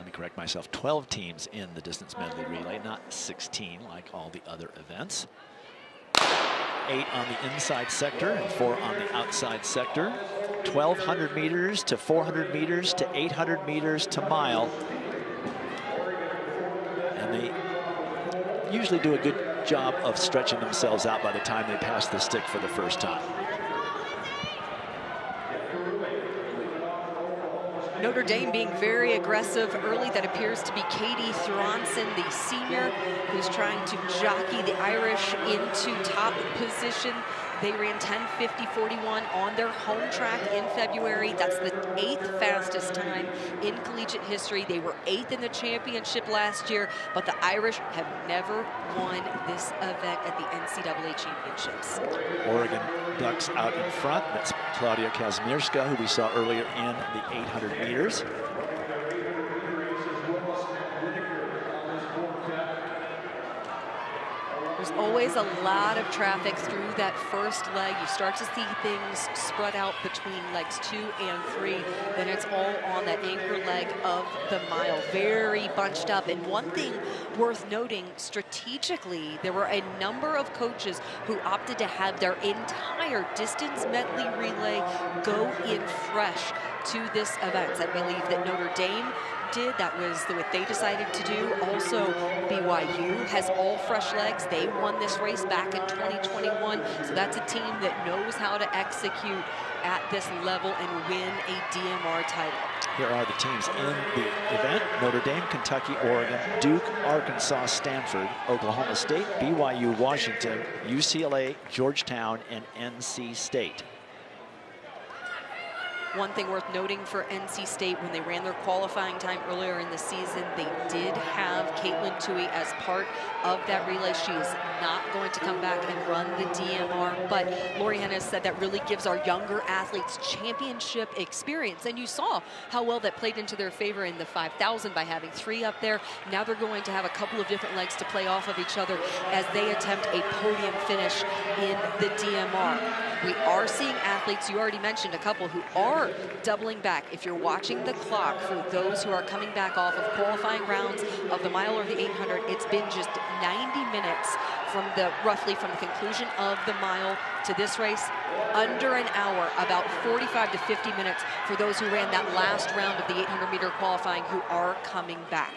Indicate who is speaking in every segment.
Speaker 1: let me correct myself, 12 teams in the distance medley relay, not 16 like all the other events. 8 on the inside sector and 4 on the outside sector. 1,200 meters to 400 meters to 800 meters to mile. And they usually do a good job of stretching themselves out by the time they pass the stick for the first time.
Speaker 2: Notre Dame being very aggressive early. That appears to be Katie Thronson, the senior, who's trying to jockey the Irish into top position. They ran 10:50.41 on their home track in February. That's the 8th fastest time in collegiate history. They were 8th in the championship last year, but the Irish have never won this event at the NCAA championships.
Speaker 1: Oregon Ducks out in front. That's Claudia Kazmierska, who we saw earlier in the 800 meters.
Speaker 2: There's always a lot of traffic through that first leg. You start to see things spread out between legs 2 and 3. Then it's all on that anchor leg of the mile. Very bunched up. And one thing worth noting, strategically, there were a number of coaches who opted to have their entire distance medley relay go in fresh to this event. I believe that Notre Dame did. That was what they decided to do. Also, BYU has all fresh legs. They won this race back in 2021. So that's a team that knows how to execute at this level and win a DMR title.
Speaker 1: Here are the teams in the event: Notre Dame, Kentucky, Oregon, Duke, Arkansas, Stanford, Oklahoma State, BYU, Washington, UCLA, Georgetown, and NC State.
Speaker 2: One thing worth noting for NC State, when they ran their qualifying time earlier in the season, they did have Caitlin Tui as part of that relay. She is not going to come back and run the DMR, but Lori Hennes said that really gives our younger athletes championship experience. And you saw how well that played into their favor in the 5,000 by having 3 up there. Now they're going to have a couple of different legs to play off of each other as they attempt a podium finish in the DMR. We are seeing athletes, you already mentioned a couple, who are doubling back. If you're watching the clock, for those who are coming back off of qualifying rounds of the mile or the 800, it's been just 90 minutes roughly from the conclusion of the mile to this race. Under an hour, about 45 to 50 minutes for those who ran that last round of the 800-meter qualifying who are coming back.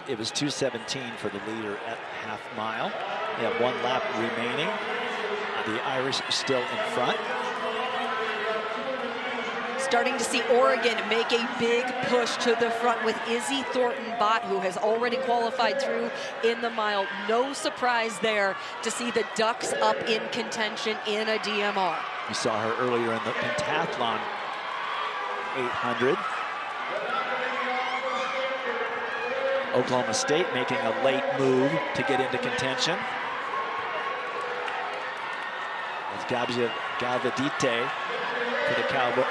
Speaker 1: It was 2:17 for the leader at half mile. They have 1 lap remaining. The Irish still in front.
Speaker 2: Starting to see Oregon make a big push to the front with Izzy Thornton-Bott, who has already qualified through in the mile. No surprise there to see the Ducks up in contention in a DMR.
Speaker 1: You saw her earlier in the pentathlon 800. Oklahoma State making a late move to get into contention. It's Gavadite for the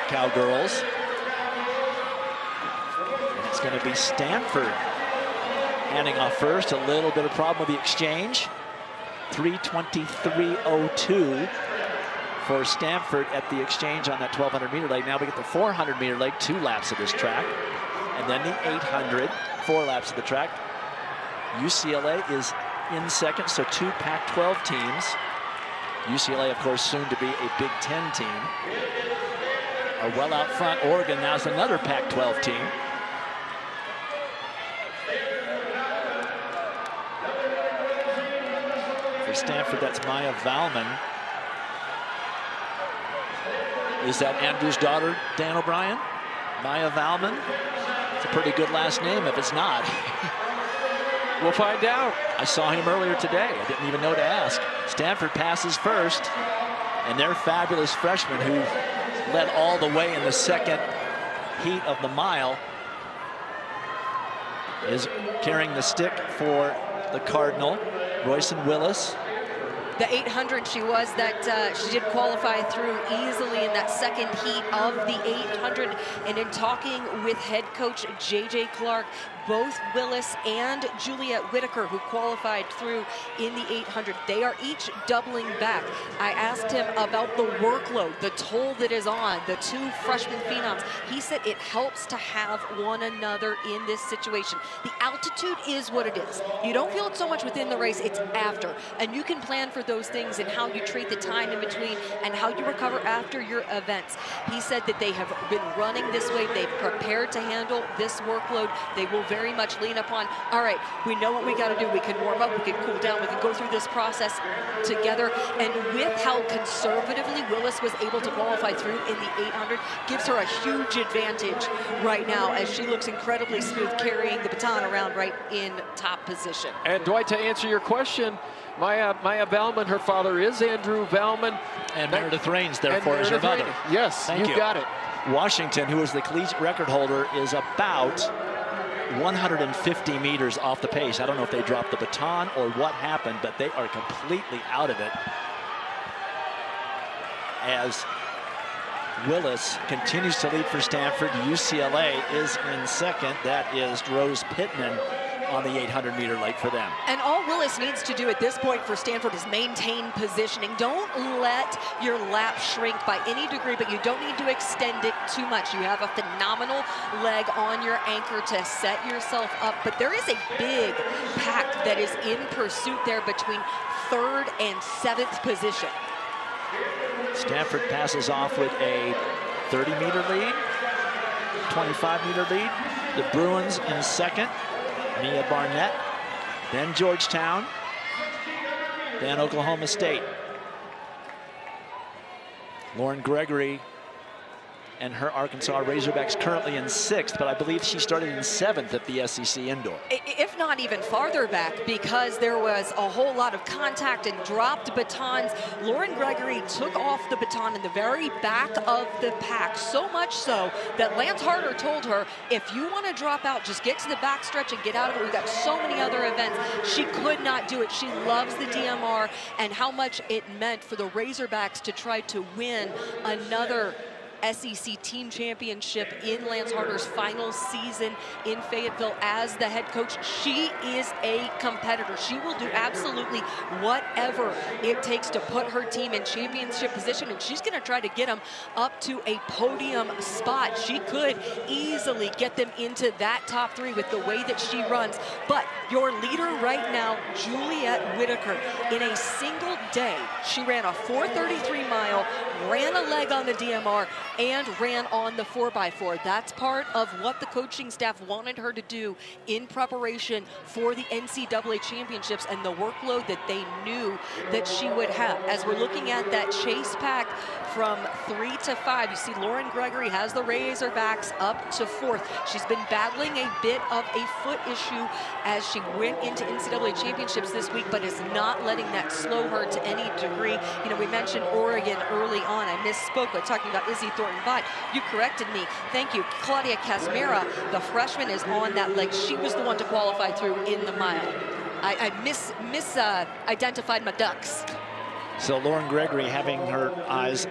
Speaker 1: Cowgirls. And it's going to be Stanford handing off first. A little bit of problem with the exchange. 3:23.02 for Stanford at the exchange on that 1,200-meter leg. Now we get the 400-meter leg, 2 laps of this track. And then the 800, 4 laps of the track. UCLA is in second, so 2 Pac-12 teams. UCLA, of course, soon to be a Big Ten team, are well out front. Oregon now is another Pac-12 team. For Stanford, that's Maya Valman. Is that Andrew's daughter, Dan O'Brien? Maya Valman? It's a pretty good last name if it's not. We'll find out. I saw him earlier today. I didn't even know to ask. Stanford passes first, and their fabulous freshman who led all the way in the second heat of the mile is carrying the stick for the Cardinal. Royson Willis
Speaker 2: The 800, she did qualify through easily in that second heat of the 800. And in talking with head coach J.J. Clark, both Willis and Juliet Whitaker, who qualified through in the 800, they are each doubling back. I asked him about the workload, the toll that is on the two freshman phenoms. He said it helps to have one another in this situation. The altitude is what it is. You don't feel it so much within the race, it's after. And you can plan for those things and how you treat the time in between and how you recover after your events. He said that they have been running this way. They've prepared to handle this workload. They will very much lean upon, all right, we know what we got to do. We can warm up, we can cool down, we can go through this process together. And with how conservatively Willis was able to qualify through in the 800, gives her a huge advantage right now as she looks incredibly smooth carrying the baton around right in top position.
Speaker 3: And Dwight, to answer your question, Maya Bauman, her father is Andrew Bauman.
Speaker 1: And Meredith Raines, therefore, is her mother.
Speaker 3: Yes, you got it.
Speaker 1: Washington, who is the collegiate record holder, is about 150 meters off the pace. I don't know if they dropped the baton or what happened, but they are completely out of it. As Willis continues to lead for Stanford, UCLA is in second. That is Rose Pittman on the 800-meter leg for them. And
Speaker 2: all Willis needs to do at this point for Stanford is maintain positioning. Don't let your lap shrink by any degree, but you don't need to extend it too much. You have a phenomenal leg on your anchor to set yourself up, but there is a big pack that is in pursuit there between 3rd and 7th position.
Speaker 1: Stanford passes off with a 30-meter lead, 25-meter lead. The Bruins in second. Mia Barnett, then Georgetown, then Oklahoma State. Lauren Gregory and her Arkansas Razorbacks currently in 6th, but I believe she started in 7th at the SEC Indoor.
Speaker 2: If not even farther back, because there was a whole lot of contact and dropped batons. Lauren Gregory took off the baton in the very back of the pack, so much so that Lance Harder told her, if you want to drop out, just get to the back stretch and get out of it. We've got so many other events. She could not do it. She loves the DMR and how much it meant for the Razorbacks to try to win another SEC team championship in Lance Harder's final season in Fayetteville as the head coach. She is a competitor. She will do absolutely whatever it takes to put her team in championship position, and she's going to try to get them up to a podium spot. She could easily get them into that top 3 with the way that she runs. But your leader right now, Juliet Whitaker, in a single day, she ran a 4:33 mile, ran a leg on the DMR, and ran on the 4x4. That's part of what the coaching staff wanted her to do in preparation for the NCAA championships and the workload that they knew that she would have. As we're looking at that chase pack from 3 to 5, you see Lauren Gregory has the Razorbacks up to 4th. She's been battling a bit of a foot issue as she went into NCAA championships this week, but is not letting that slow her to any degree. You know, we mentioned Oregon early on. I misspoke by talking about Izzy Thornton-Vaught. You corrected me. Thank you. Claudia Casmera, the freshman, is on that leg. She was the one to qualify through in the mile. I misidentified my ducks.
Speaker 1: So Lauren Gregory having her eyes,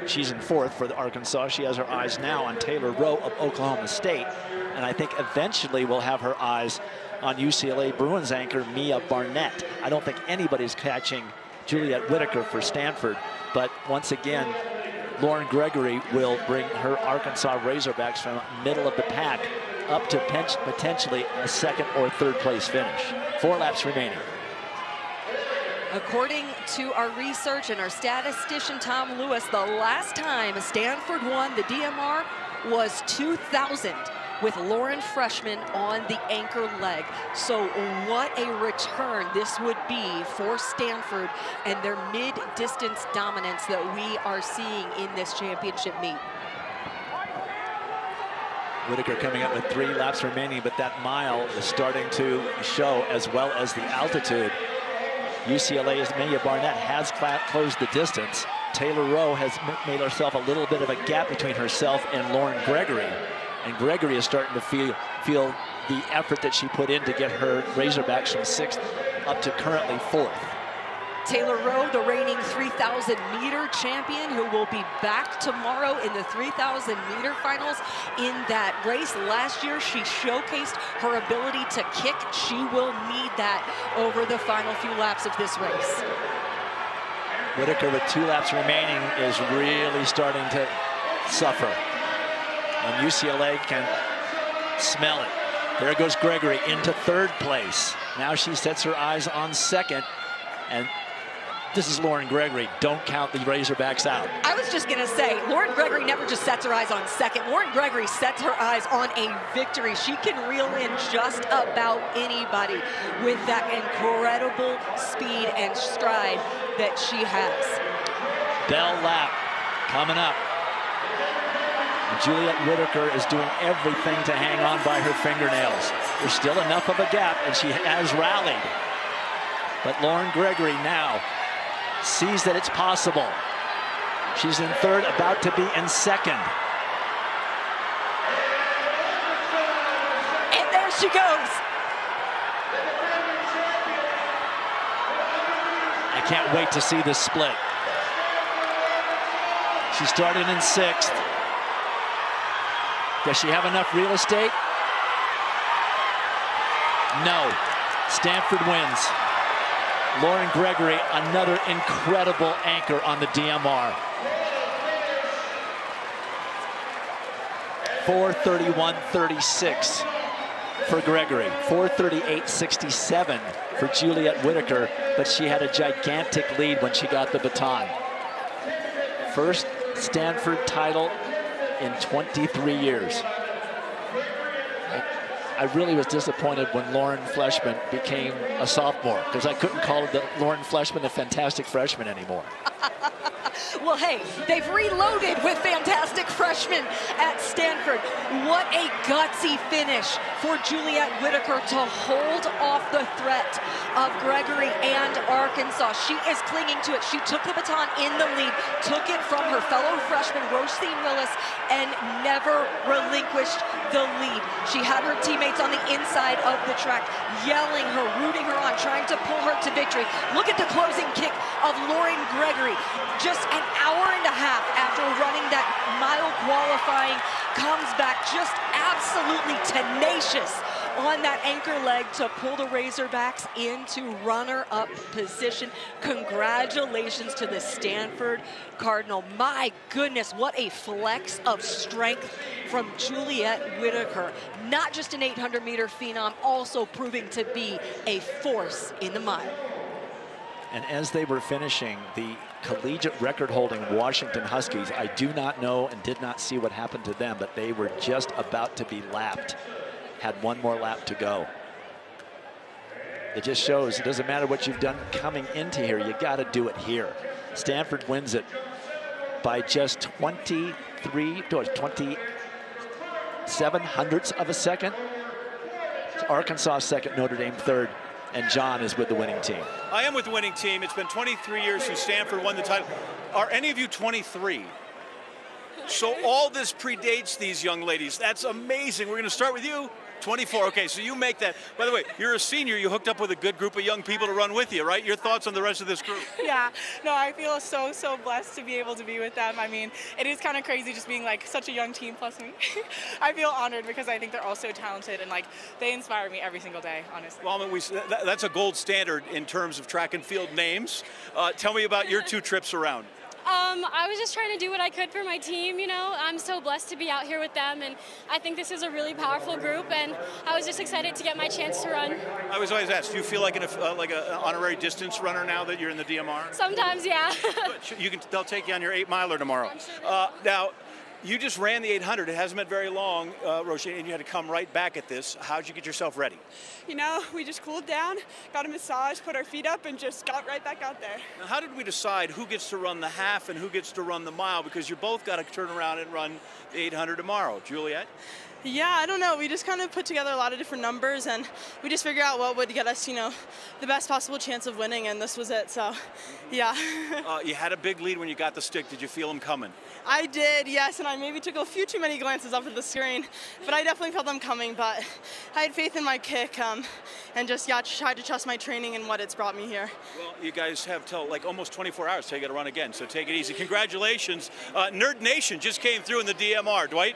Speaker 1: she's in 4th for the Arkansas. She has her eyes now on Taylor Rowe of Oklahoma State. And I think eventually we'll have her eyes on UCLA Bruins anchor Mia Barnett. I don't think anybody's catching Juliet Whitaker for Stanford. But once again, Lauren Gregory will bring her Arkansas Razorbacks from middle of the pack up to potentially a 2nd or 3rd place finish. 4 laps remaining.
Speaker 2: According to our research and our statistician, Tom Lewis, the last time Stanford won the DMR was 2000 with Lauren Freshman on the anchor leg. So what a return this would be for Stanford and their mid-distance dominance that we are seeing in this championship meet.
Speaker 1: Whitaker coming up with 3 laps remaining, but that mile is starting to show, as well as the altitude. UCLA's Mia Barnett has closed the distance. Taylor Rowe has made herself a little bit of a gap between herself and Lauren Gregory. And Gregory is starting to feel the effort that she put in to get her Razorbacks from 6th up to currently 4th.
Speaker 2: Taylor Rowe, the reigning 3,000-meter champion, who will be back tomorrow in the 3,000-meter finals. In that race last year, she showcased her ability to kick. She will need that over the final few laps of this race.
Speaker 1: Whitaker, with 2 laps remaining, is really starting to suffer. And UCLA can smell it. There goes Gregory into 3rd place. Now she sets her eyes on 2nd. And this is Lauren Gregory. Don't count the Razorbacks out.
Speaker 2: I was just going to say, Lauren Gregory never just sets her eyes on 2nd. Lauren Gregory sets her eyes on a victory. She can reel in just about anybody with that incredible speed and stride that she has.
Speaker 1: Bell lap coming up. And Juliet Whitaker is doing everything to hang on by her fingernails. There's still enough of a gap, and she has rallied. But Lauren Gregory now sees that it's possible. She's in 3rd, about to be in 2nd.
Speaker 2: And there she goes.
Speaker 1: I can't wait to see this split. She started in 6th. Does she have enough real estate? No. Stanford wins. Lauren Gregory, another incredible anchor on the DMR. 4:31.36 for Gregory. 4:38.67 for Juliet Whitaker, but she had a gigantic lead when she got the baton. First Stanford title in 23 years. I really was disappointed when Lauren Fleshman became a sophomore, because I couldn't call the Lauren Fleshman a fantastic freshman anymore.
Speaker 2: Well, hey, they've reloaded with fantastic freshmen at Stanford. What a gutsy finish for Juliet Whitaker to hold off the threat of Gregory and Arkansas. She is clinging to it. She took the baton in the lead, took it from her fellow freshman, Roisin Willis, and never relinquished the lead. She had her teammates on the inside of the track, yelling her, rooting her on, trying to pull her to victory. Look at the closing kick of Lauren Gregory. Just an hour and a half after running that mile qualifying, comes back just absolutely tenacious on that anchor leg to pull the Razorbacks into runner-up position. Congratulations to the Stanford Cardinal. My goodness, what a flex of strength from Juliet Whitaker. Not just an 800-meter phenom, also proving to be a force in the mile.
Speaker 1: And as they were finishing, the collegiate record-holding Washington Huskies, I do not know and did not see what happened to them, but they were just about to be lapped. Had one more lap to go. It just shows it doesn't matter what you've done coming into here, you got to do it here. Stanford wins it by just 27 hundredths of a second. It's Arkansas 2nd, Notre Dame 3rd. And John is with the winning team.
Speaker 4: I am with the winning team. It's been 23 years since Stanford won the title. Are any of you 23? So all this predates these young ladies. That's amazing. We're going to start with you. 24. Okay, so you make that. By the way, you're a senior. You hooked up with a good group of young people to run with you, right? Your thoughts on the rest of this group?
Speaker 5: Yeah, no, I feel so blessed to be able to be with them. I mean, it is kind of crazy just being like such a young team plus me. I feel honored because I think they're all so talented and like they inspire me every single day, honestly.
Speaker 4: Well, that's a gold standard in terms of track and field names. Tell me about your 2 trips around.
Speaker 6: I was just trying to do what I could for my team, you know. I'm so blessed to be out here with them, and I think this is a really powerful group, and I was just excited to get my chance to run.
Speaker 4: I was always asked, do you feel like an honorary distance runner now that you're in the DMR?
Speaker 6: Sometimes, yeah.
Speaker 4: They'll take you on your 8-miler tomorrow.
Speaker 6: Sure
Speaker 4: now, you just ran the 800. It hasn't been very long, Roisin, and you had to come right back at this. How'd you get yourself ready?
Speaker 5: You know, we just cooled down, got a massage, put our feet up, and just got right back out there.
Speaker 4: Now, how did we decide who gets to run the half and who gets to run the mile? Because you both got to turn around and run the 800 tomorrow. Juliet?
Speaker 7: Yeah, I don't know. We just kind of put together a lot of different numbers, and we just figured out what would get us, you know, the best possible chance of winning, and this was it. So, yeah.
Speaker 4: You had a big lead when you got the stick. Did you feel them coming?
Speaker 7: I did, yes, and I maybe took a few too many glances up at the screen, but I definitely felt them coming. But I had faith in my kick, and just tried to trust my training and what it's brought me here.
Speaker 4: Well, you guys have till like almost 24 hours till you got to run again, so take it easy. Congratulations. Nerd Nation just came through in the DMR. Dwight?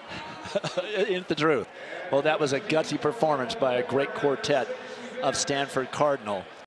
Speaker 1: Ain't the truth. Well, that was a gutsy performance by a great quartet of Stanford Cardinal.